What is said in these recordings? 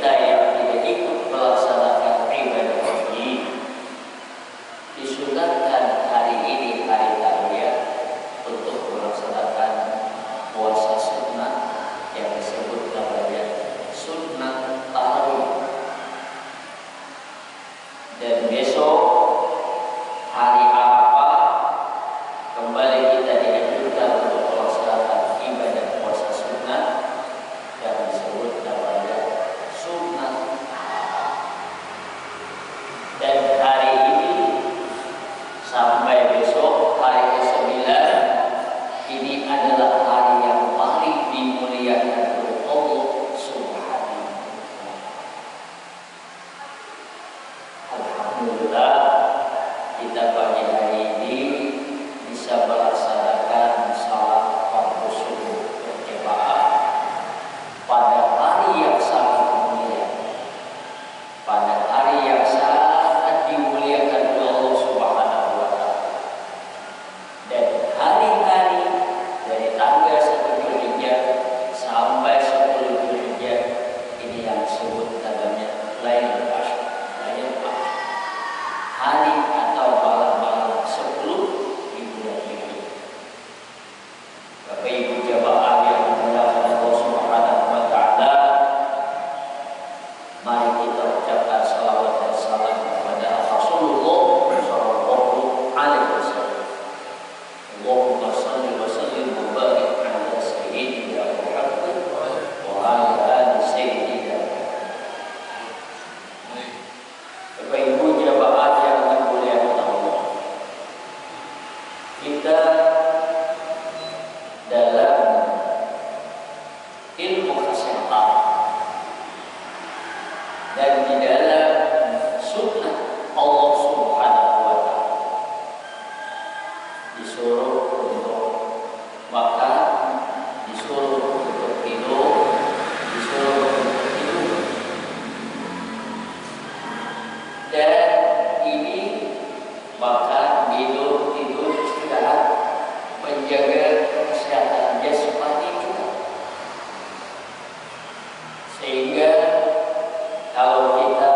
kita yang tidak ikut melaksanakan ibadah haji disunahkan hari ini hari tarwiyah untuk melaksanakan puasa sunnah yang disebut namanya sunnah tarawih. Dan besok hari Arafah kembali kita dianjurkan untuk melaksanakan ibadah puasa sunnah yang disebut namanya sunnah Arafah. Dan hari ini sampai besok hari ke-9 ini adalah hari yang paling dimuliakan oleh Allah Subhanahu wa Ta'ala. Alhamdulillah kita pagi hari ini bisa melaksanakan salat fardu subuh berjamaah pada hari yang sangat mulia, pada hari yang sangat dimuliakan oleh Allah Subhanahu wa Ta'ala. Dan hari-hari dari tanggal 1 Dzulhijjah sampai 10 Dzulhijjah ini yang disebut namanya Lailatul Asyr. Hari atau malam-malam 10 di bulan ini. Bapak Ibu jamaah yang dimuliakan Allah Subhanahu wa Ta'ala, mari kita ucapkan salawat dan salam kepada Rasulullah sallallahu alaihi wasallam. Allahumma shalli wa sallim wa barik ala sayyidina Muhammad wa ala ali sayyidina Muhammad. Bapak Ibu jamaah yang dimuliakan Allah, kita dalam ilmu kesehatan dan di dalam sunnah Allah Subhanahu wa Ta'ala disuruh untuk makan, disuruh untuk tidur, disuruh untuk tidur. Dan ini makan, minum, tidur, istirahat, menjaga kesehatan jasmani juga. Sehingga kalau kita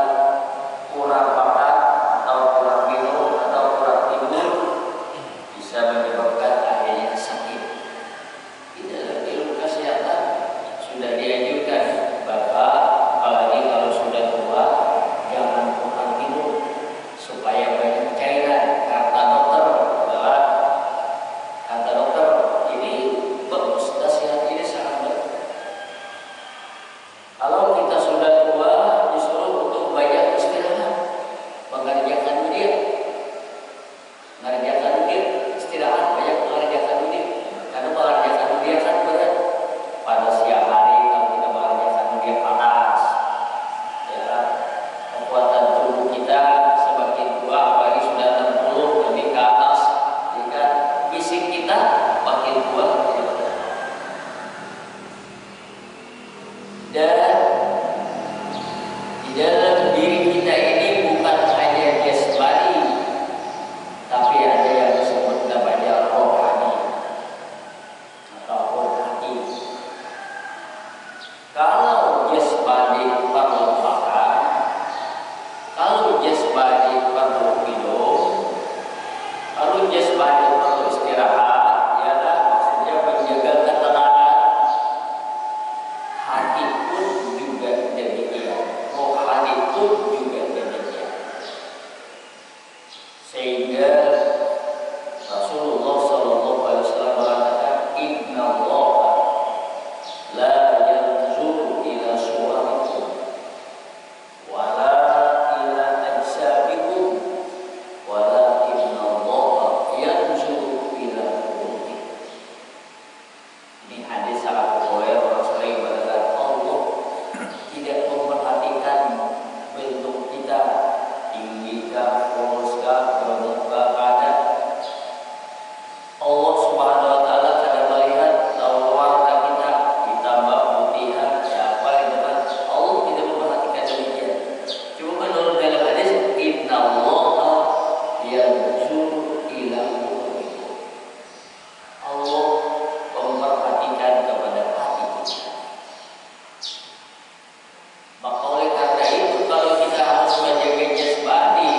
kalau kita harus menjaga jasmani,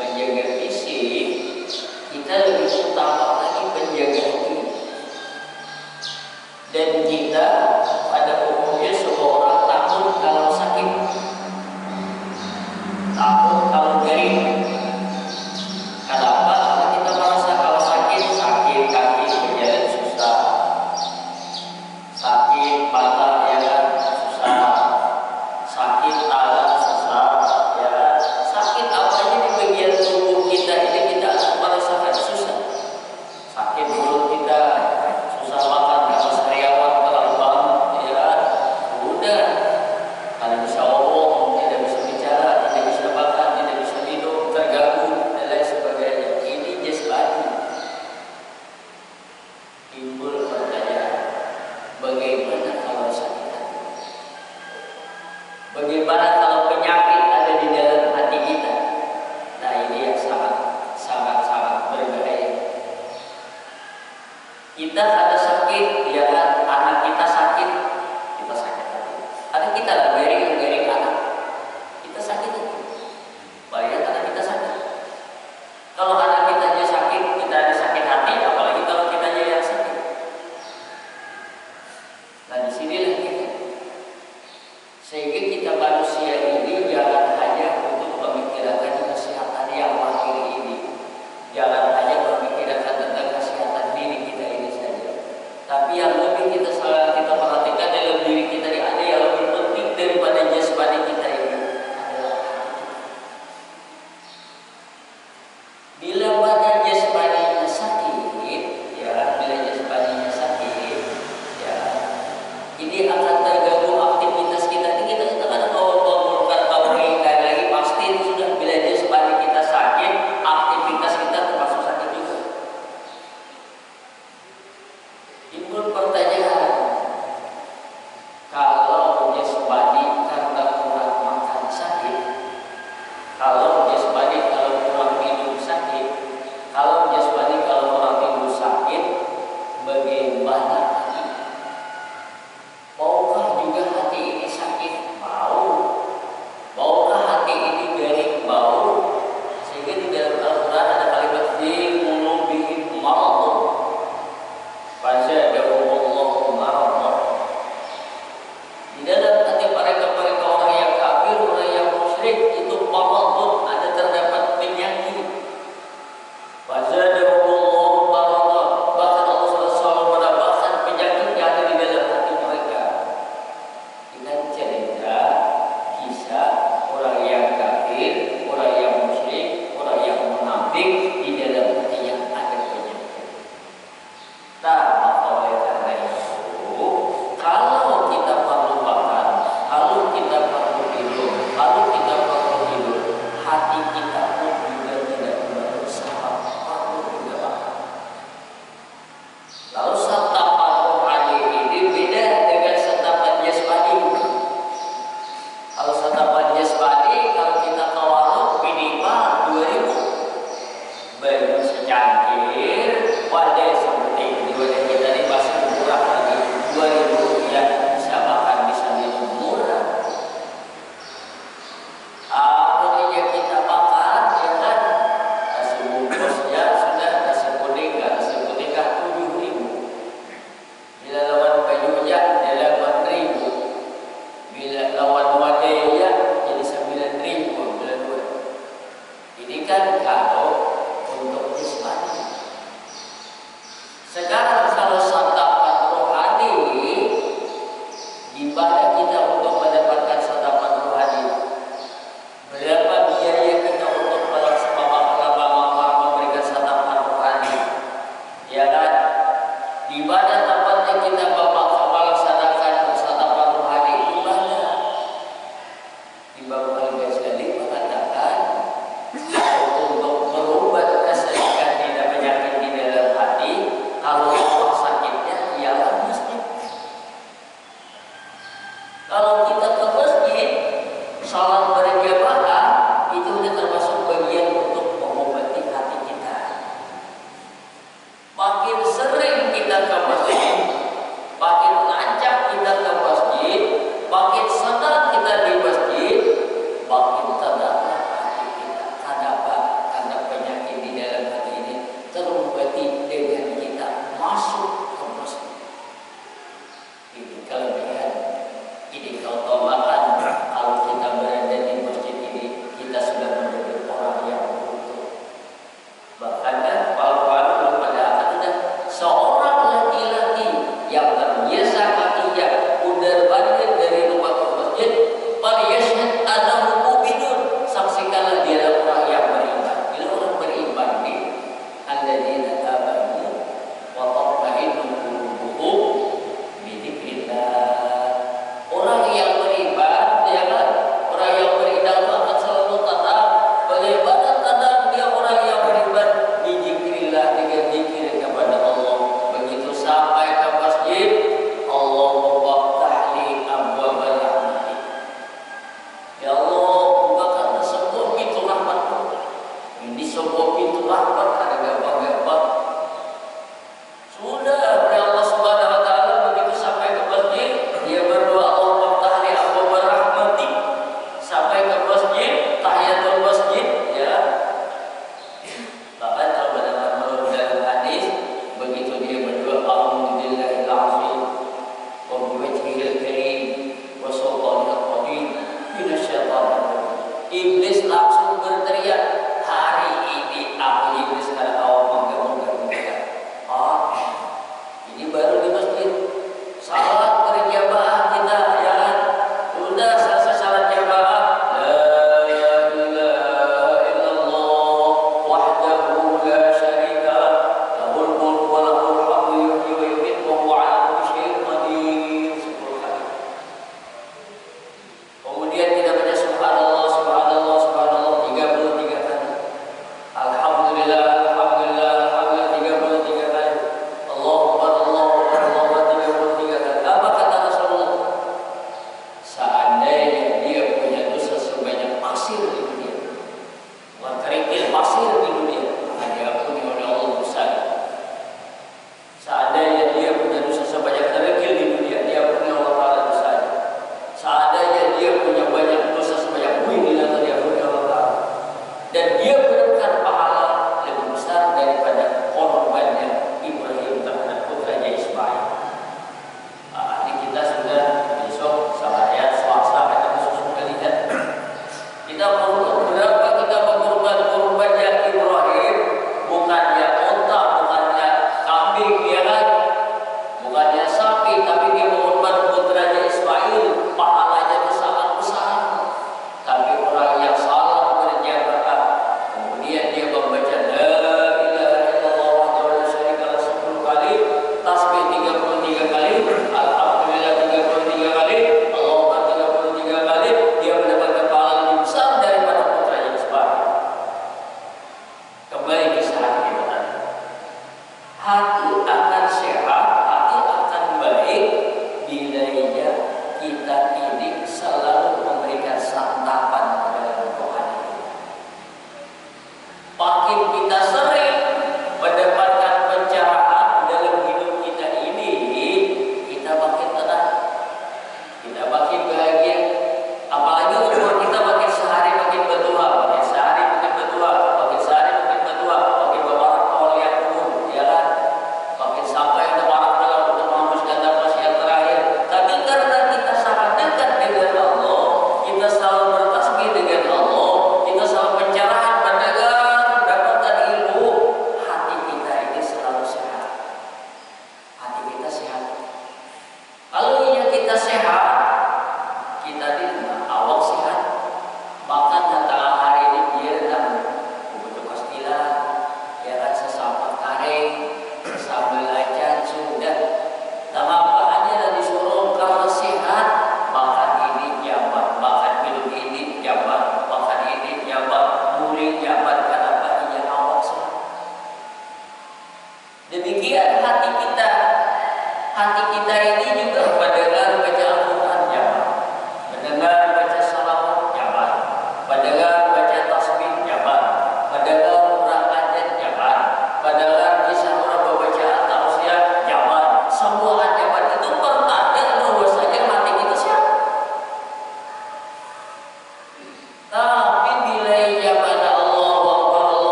menjaga fisik, kita lebih utama lagi menjaga hati. Dan kita pada umumnya semua orang takut kalau sakit, takut kalau garing. Kenapa? Karena kita merasa kalau sakit kaki berjalan susah, sakit mata ya kan susah, sakit tangan susah, ya sakit apa aja di bagian tubuh kita ini kita merasakan susah. Sakit mulut kita susah makan, kalau sariawan kalau bangun ya udah kalau bisa ngomong tidak bisa bicara, tidak bisa makan, tidak bisa minum, terganggu dan lain sebagainya. Ini jasmani. Timbul pertanyaan, bagaimana kalau sakit hati? Bagaimana kalau penyakit ada di dalam hati kita? Nah ini yang sangat berbahaya. Kita ada sakit, ya kan? Anak kita sakit hati. Anak kita lah garing anak, kita sakit hati. Bayangkan anak kita sakit. Kalau anak kita aja sakit, kita ada sakit hati, apalagi kalau kita aja yang sakit. Nah disinilah kita. Sehingga kita manusia ini jangan hanya untuk memikirkan kesehatan yang lahir ini, jangan hanya memikirkan tentang kesehatan diri kita ini saja. Tapi yang lebih kita perhatikan dalam diri kita ini ada yang lebih penting daripada jasmani kita ini adalah hati kita. Bila mana jasmaninya sakit, ya, ini akan terganggu aktivitas kita. Ini kita kan mengumpulkan pabrik lagi pasti itu sudah bila jasmani kita sakit, aktivitas kita termasuk sakit juga. Timbul pertanyaan, kalau jasmani karena kurang makan sakit, kalau jasmani kalau kurang minum sakit, kalau jasmani kalau kurang minum sakit, bagaimana hati? Maukah juga hati ini sakit? Mau. Maukah hati ini garing? Mau. Sehingga di dalam Al-Quran ada kalimat fi qulubihim maradun fazadahumullahu maradan. Di dalam hati mereka orang yang kafir, orang yang musyrik itu maradun, ada terdapat penyakit. Fazadahumullahu maradan. Bahkan Allah selalu menambahkan penyakit yang ada di dalam hati mereka dengan cerita kisah orang yang kafir, orang yang musyrik, orang yang munafik di dalam hatinya ada penyakit. Nah, maka oleh karena itu, kalau kita perlu makan, kalau kita perlu tidur, hati kita pun juga tidak berusaha perlu juga makan. Lalu santapan rohani ini beda dengan santapan jasmani. Kalau santapan jasmani, kalau kita ke warung minimal 2.000, baju secangkir, wadah seperti ini, wadah kita ini masih murah lagi, 2.000 ya, bisa makan, bisa minum murah. Akhirnya kita makan, ya kan, nasi bungkusnya sudah nasi kuning 7.000. Bila lawan bajunya dia 8.000. Bila lawan wadahnya jadi 9.000. Ini kan kalau untuk jasmani. Sekarang kalau santapan rohani, gimana kita untuk mendapatkan santapan rohani? Berapa biaya kita untuk memberikan santapan rohani? Ya kan? Di mana tempatnya kita melaksanakan santapan rohani? Di mana? Imam Al-Ghazali mengatakan untuk berobat kesesakan tidak penyakit di dalam hati, kalau sakitnya ialah masjid. Kalau kita ke masjid, salat berjamaah itu sudah termasuk bagian untuk mengobati hati kita. Makin sering kita ke masjid, makin lancar kita ke masjid, makin senang kita di masjid, Ya Allah, bukakan sebuah pintu rahmat-Mu. Ini sebuah pintu rahmat, ada gampang-gampang. Sudah oleh Allah Subhanahu wa taala begitu sampai ke masjid, dia berdoa Allahumma ftahli abwaaba rahmatik. Sampai ke masjid, tahiyatul masjid, ya. Bahkan kalau dalam hadis, begitu dia berdoa a'udzu billahil azim wa biwajhihil karim wa sultanil qadim minasyaitonir rajim. Iblis langsung berteriak, hari ini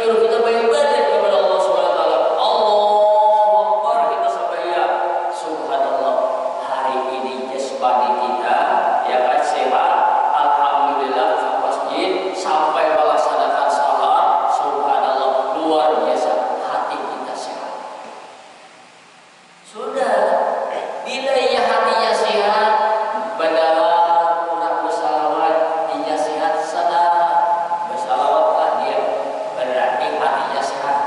menyuruh kita beribadah kepada Allah Subhanahu wa taala. Allahu Akbar, kita sampaikan subhanallah. Hari ini jasmani kita ya kan sehat, alhamdulillah ke masjid sampai melaksanakan salat, subhanallah, luar biasa. Hati kita sehat. Sudah, bila ya hatinya sehat, padahal orang bersalawat hatinya sehat, sadar bersalawatlah dia, berarti hatinya sehat.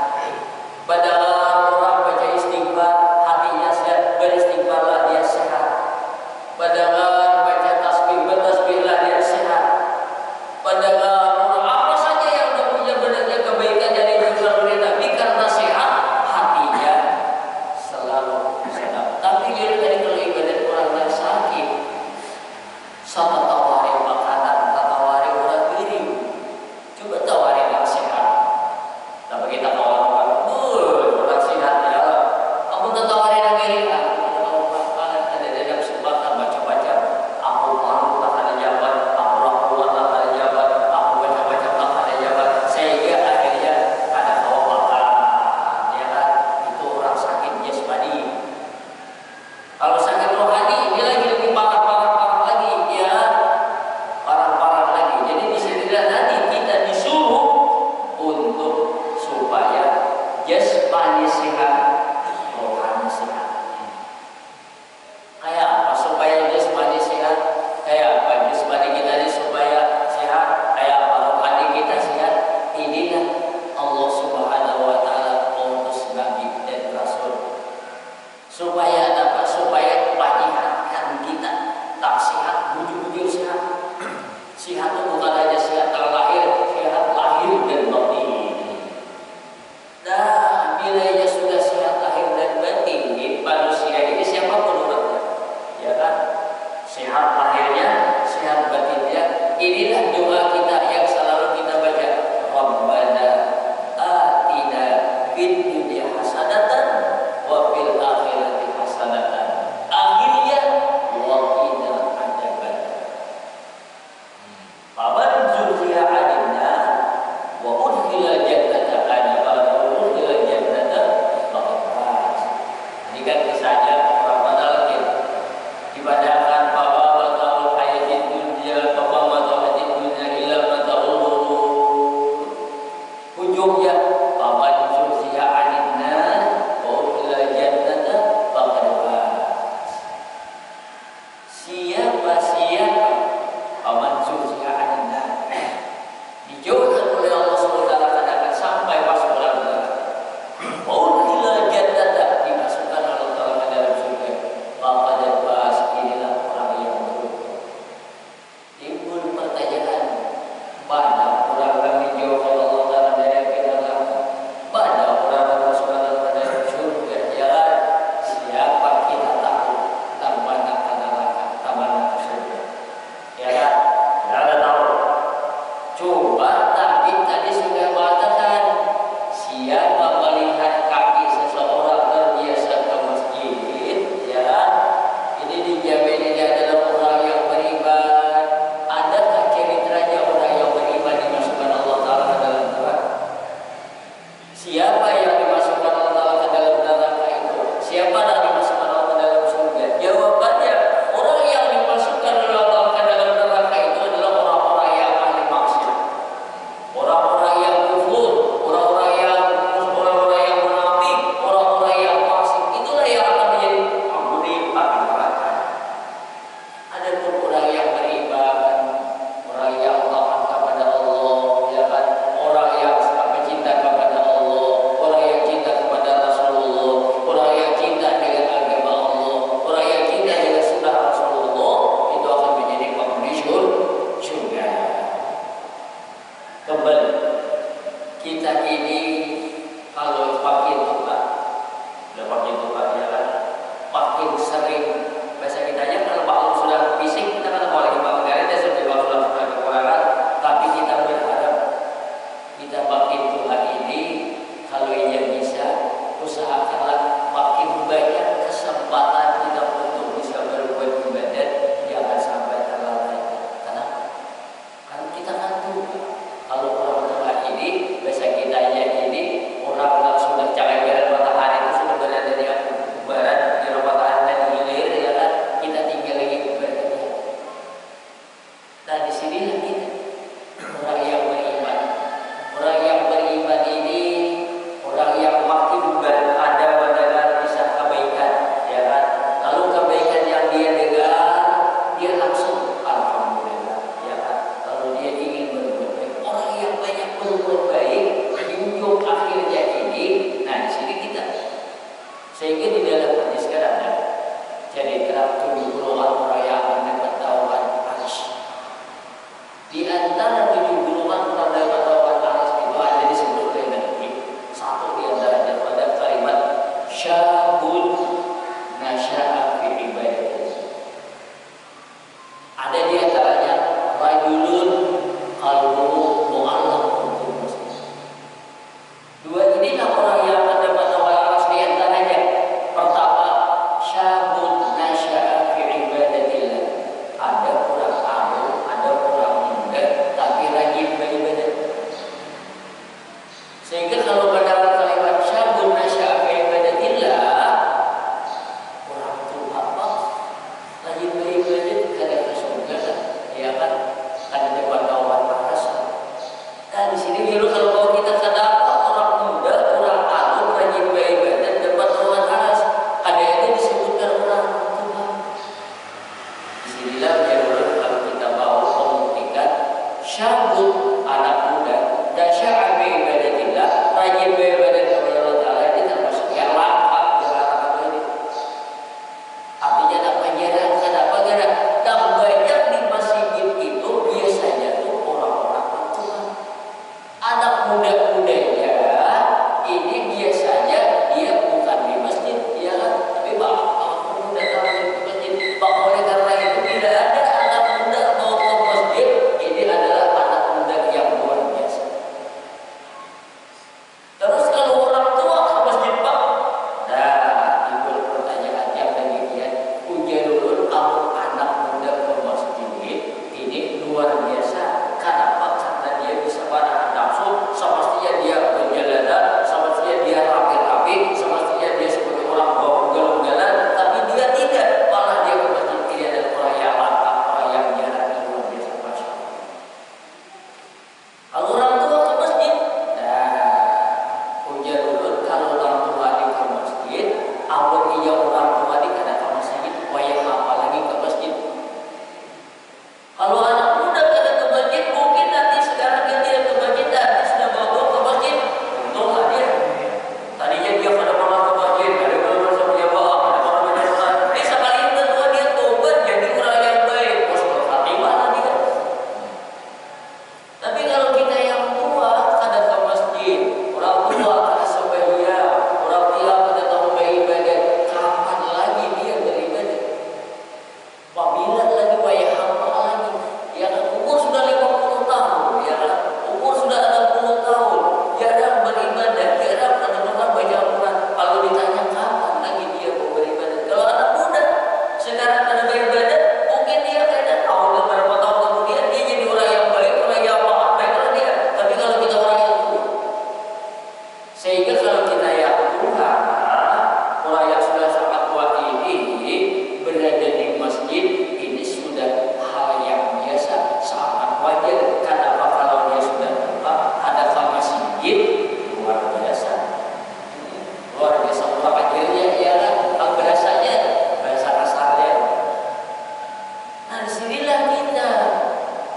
Padahal orang baca istighfar hatinya sehat, beristighfarlah dia sehat. Padahal baca tasbih, bertasbihlah dia sehat. Padahal orang apa saja yang punya benarnya kebaikan dari juga tapi karena sehat hatinya selalu sehat. Tapi jadi dari kalau ibadat orang yang sakit, sama tawarin makanan, tawarin orang piring, coba tawarin yang sehat. Tapi kita tawarin orang sehat ya, aku tawarin yang piring, ada kesempatan baca-baca, aku malu tak ada jawaban, aku rapuan tak ada jawaban, aku baca-baca tak ada jawaban, sehingga akhirnya ada bawa makan, ya kan? Itu orang sakit jasmani. Kalau sakit rohani, dia lagi lebih parah lagi, ya parah lagi. Jadi di sini nanti kita disuruh untuk supaya jasmani sehat, rohani sehat. Kayak apa supaya jasmani sehat? Kayak apa jasmani kita ini supaya sehat? Kayak apa rohani kita sehat? Inilah Allah Subhanahu wa taala utus nabi dan rasul. Supaya apa? Supaya menyehatkan kita. Tak sehat, bujur-bujur sehat. Sehat itu bukan hanya sehat terlahir, sehat lahir dan batin. Nah, bila ia sudah sehat lahir dan batin, manusia ini siapapun orangnya, ya kan? Sehat lahirnya, sehat batinnya. Inilah doa kita yang selalu kita baca. Rabbana atina fid dunya hasanatan wa fil akhirati hasanatan. Akhirnya wa qina adzabannar. Faman zuhziha 'anil nar wa udkhila jannata faqad faz. Ini kan kisahnya orang Badar dibadakan bahwa mata'ul hayatid dunya wa mata'ul hayatid dunya illa mata'ul ghurur. Ujungnya faman zuhziha 'anil nar wa udkhila jannata faqad faz. Siapa faman zuhziha 'anil nar, dijauhkan oleh Allah SWT katakan sampai masuk dalam neraka. Waudkhila jannata, dimasukkan Allah Ta'ala ke dalam surga. Faqad faz, inilah orang yang beruntung. Timbul pertanyaan, banyak orang yang dijauhkan Allah Ta'ala dari neraka, banyak orang yang masuk ke dalam surga. Ya, siapa kita tahu tamana ke neraka, tamana ke surga? Ya kan? Tidak ada tahu. Coba Nabi tadi sudah mengatakan, siapa melihat kaki seseorang terbiasa ke masjid, ya, ini dijamin ini adalah orang yang beriman. Adakah ceritanya orang yang beriman dimasukkan Allah Ta'ala ke dalam neraka? Siapa yang dimasukkan Allah Ta'ala ke dalam neraka itu? Siapa yang dimasukkan Allah ke dalam surga? Jawabannya, orang yang dimasukkan oleh Allah Ta'ala ke dalam neraka itu adalah orang-orang yang ahli maksiat, orang-orang yang kufur, orang-orang yang munafik, orang-orang yang fasik. Itulah yang akan menjadi penghuni api neraka. Adapun orang yang beriman, orang yang taat kepada Allah, ya kan, orang yang sangat cinta kepada Allah, orang yang cinta kepada Rasulullah, orang yang cinta dengan agama Allah, orang yang cinta dengan sunnah Rasulullah, itu akan menjadi penghuni surga. Kembali, kita ini kalau makin tua, ya kan, makin sering bahasa kita aja kalau maklum sudah fisik kita kan mau lagi bangun dari dan sudah kekurangan, tapi kita berharap kita makin tua ini kalau ia bisa usahakanlah makin banyak kesempatan kita untuk bisa berbuat ibadat, jangan sampai terlalaikan. Kenapa? Karena kita kan tua. Kalau orang tua ini bahasa kita ya Sehingga di dalam hadis kan ada jadi kerap 7 golongan orang yang akan dapat tawaran arsy. Di antara 7 golongan orang yang dapat tawaran arsy itu ada disebut oleh Nabi. Satu di antaranya pada kalimat syabun nasya'a fi ibadatillah. Ada di antaranya rajulun qalbuhu mu'allaqun bil masjid. Dua inilah orang yang akan dapat tawaran arsy di antaranya. Pertama, syabun nasya'a fi ibadatillah. Ada orang alim, ada orang muda tapi rajin beribadah. Sehingga kalau mendengar kalimat syabun nasya'a fi ibadatillah, orang tua apa rajin beribadah kada ke surga, ya kan? Kada dapat tawaran arsy. Nah di sini dulu kalau kita kenapa orang muda, orang alim rajin beribadah dapat tawaran arsy, ada yang disebutkan orang tua. Disinilah jalur kalau kita mau membuktikan syabun anak muda dan sya'a bi ibadatillah rajin beribadah kepada Allah Ta'ala ini termasuk yang langka dilarang ini. Artinya apa jarang? Kenapa jarang? Dan banyak di masjid itu biasanya tuh orang-orang tua. Anak muda-mudanya ini biasanya dia bukan di masjid, ya kan? Tapi anak muda kalau di masjid, oleh karena itu tidak ada anak muda mau ke masjid. Ini adalah anak muda yang luar biasa. Terus kalau orang tua ke masjid Pak, nah timbul pertanyaan yang demikian. Ujian dulu kalau anak muda ke masjid ini luar biasa. Kenapa? Karena dia bisa menahan nafsu. Semestinya dia berjalanan, semestinya dia rapi-rapi, semestinya dia sebagai orang bawa ugal-ugalan, tapi dia tidak. Malah dia ke masjid ini adalah orang yang langka, orang yang jarang dan luar biasa. Masya Allah. Kalau orang tua ke masjid, nah ujian dulu kalau orang tua di ke masjid, awal iya orang tua di kada ke masjid, wayang apa lagi ke masjid. Kalau anak muda kada ke masjid, mungkin nanti sekarang dia tidak ke masjid, nanti sudah bawa ke masjid. Untunglah dia. Tadinya dia pada malam ke masjid, ada kalau sama dia bawa, ada kalau banyak orang. Ini sekali itu tua dia tobat jadi orang yang baik. Husnul khatimah lah dia. Tapi kalau kita yang tua kada ke masjid, orang tua kada sembahyang, orang tua kada tahu beribadah, kapan lagi dia beribadah? Apabila lagi bayar apa lagi? Ya kan umur sudah 50 tahun, ya kan umur sudah 60 tahun, jarang beribadah, jarang mendengar baca Al-Quran. Kalau ditanya kapan lagi dia mau beribadah? Kalau anak muda sekarang ada beribadah, mungkin dia kayaknya tahun beberapa tahun kemudian dia jadi orang yang baik, orang yang taat, baiklah dia. Tapi kalau kita orang yang tua, sehingga kalau kita yang tua, orang yang sudah sangat tua ini berada di masjid, ini sudah hal yang biasa, sangat wajar. Karena kalau dia sudah tua, ada ke masjid, luar biasa. Luar biasa pulang akhirnya ya kan, kalau bahasanya bahasa kasarnya. Nah disinilah kita,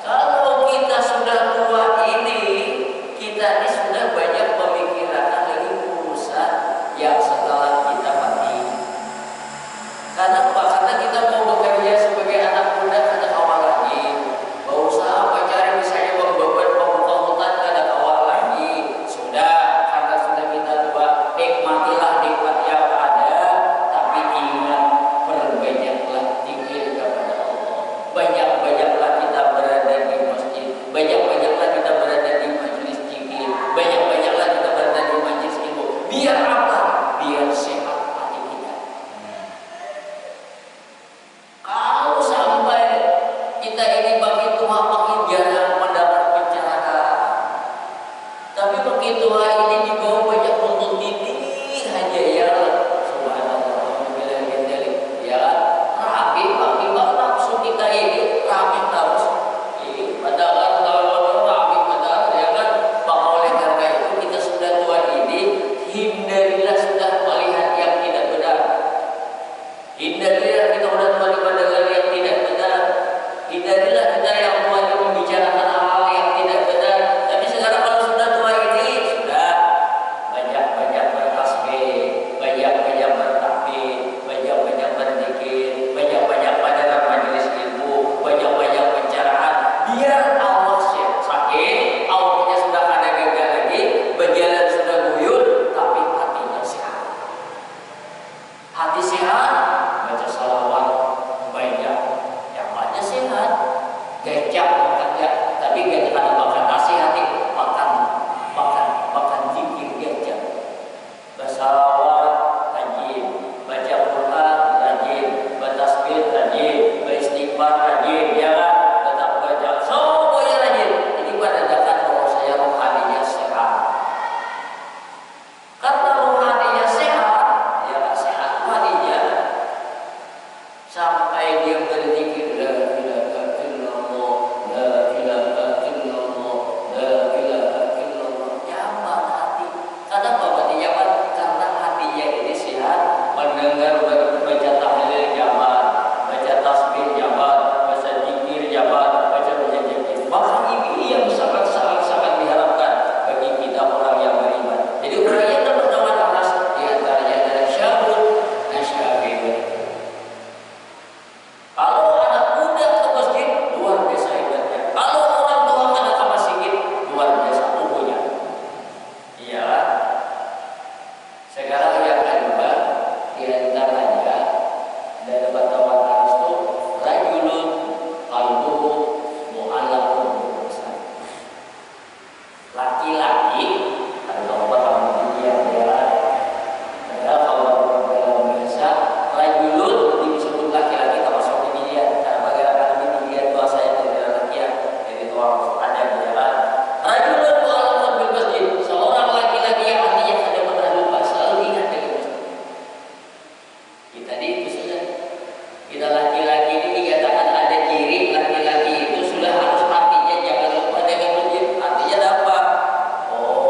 kalau kita sudah tua ini, kita ini sudah banyak pemikiran lagi urusan yang setelah kita mati. Karena apa? Karena kita mau bekerja sebagai anak muda kada kawal lagi, mau usaha mencari misalnya membeban pembuka-bukaan kada kawal lagi. Sudah, karena sudah kita tua, nikmatilah nikmat yang ada, tapi ingat perbanyaklah zikir kepada Allah. Banyak-banyaklah kita berada di masjid, banyak-banyaklah kita berada di majelis zikir, banyak-banyaklah kita berada di majelis ilmu. Biar apa? Biar sehat hati kita. Kalau sampai kita ini makin tua makin jarang mendapat pencerahan, tapi makin tua ini di bawah banyak nonton TV hanya ya subhanallah alhamdulillah ya rapi nafsu kita ini rapi terus. Padahal kalau rapi padahal ya kan, maka oleh karena itu kita sudah tua ini hindarilah sudah melihat yang tidak benar. Hindarilah kita sudah tua mendengar yang tidak benar. Hindarilah kita yang tua itu membicarakan hal-hal yang tidak benar. Tapi sekarang kalau sudah tua ini sudah banyak bertasbih, banyak laki-laki ada obat yang dia. Padahal kalau dalam bahasa rajulun disebut laki-laki termasuk pemilihan. Karena bagaimana pemilihan bahasa yang dari laki yang dari orang ada berjalan. Rajulun mu'allaqun bil masjid, seorang laki-laki yang hatinya ada pada lupa, selalu ingat dengan masjid. Kita di itu sudah. Kita laki-laki ini dikatakan ada ciri laki-laki itu sudah harus hatinya jangan lupa dengan masjid. Artinya apa? Oh,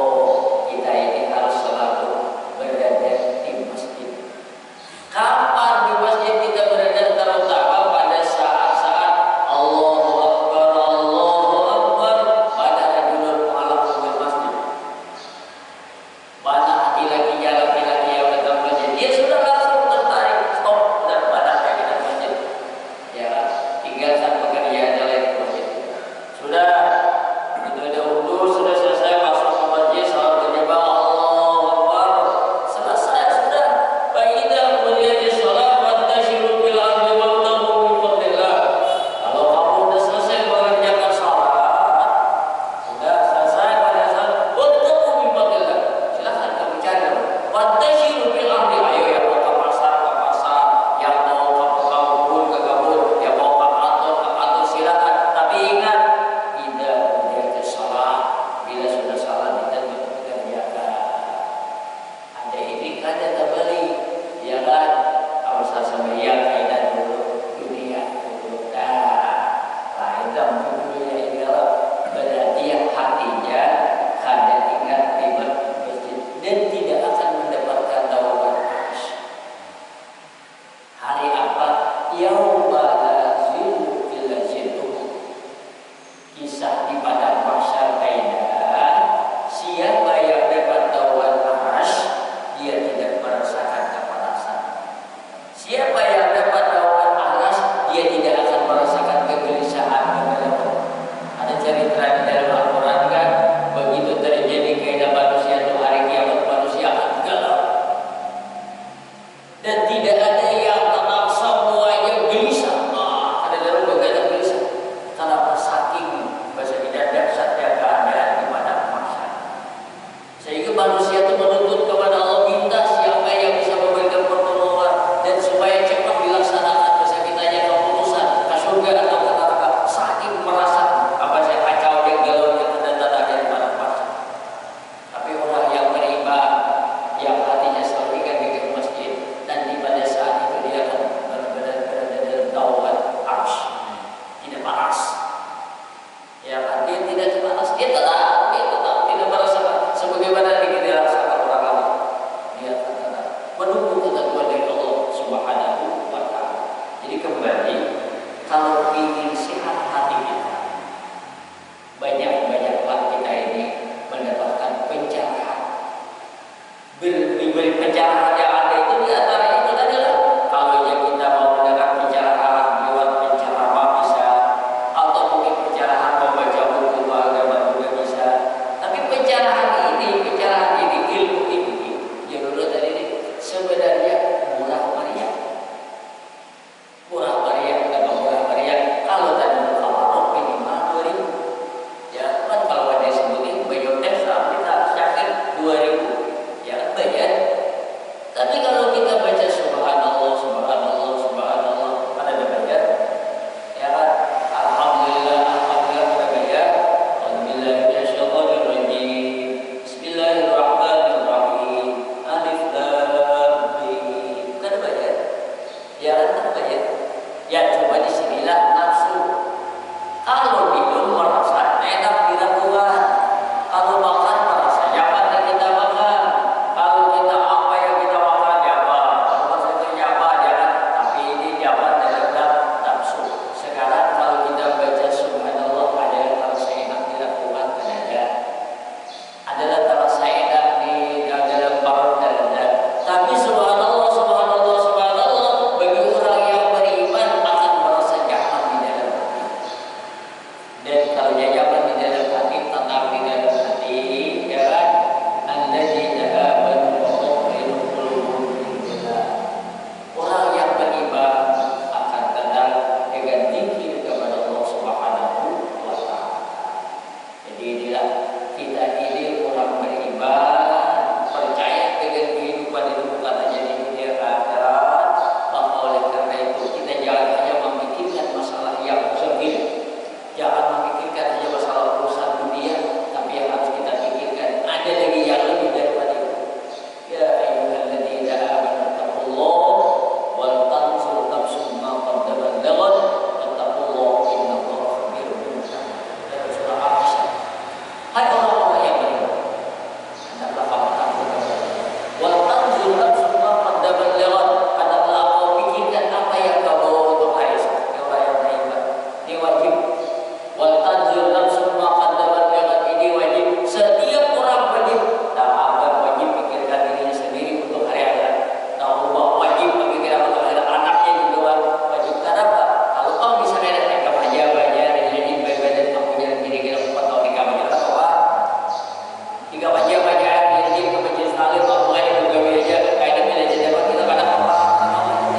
Jika baca-bacaan yang ke majelis taklim apa yang begawe aja kayak bila jadi apa kita kadang apa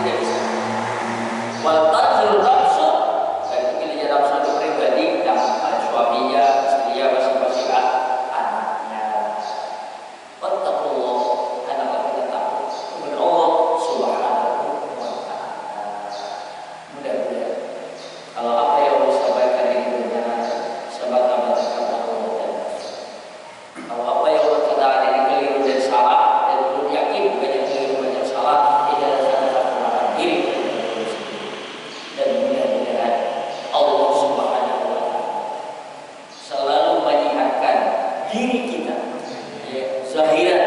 tidak bisa. Wal tanzur nafsu dan bila jadi nafsu pribadi dan suaminya, istrinya masing-masing anaknya. Wattaqullah, hendaklah kita takut kepada Allah Subhanahu wa taala. Mudah-mudahan kalau apa yang Allah sampaikan ini benar, semata-mata karena Allah dan kalau apa yang Allah katakan ini keliru dan salah, dan belum yakin banyak keliru banyak salah, tidak ada sangat menggunakan diri dan mudah-mudahan Allah Subhanahu wa taala selalu menyehatkan diri kita, ya, zahiran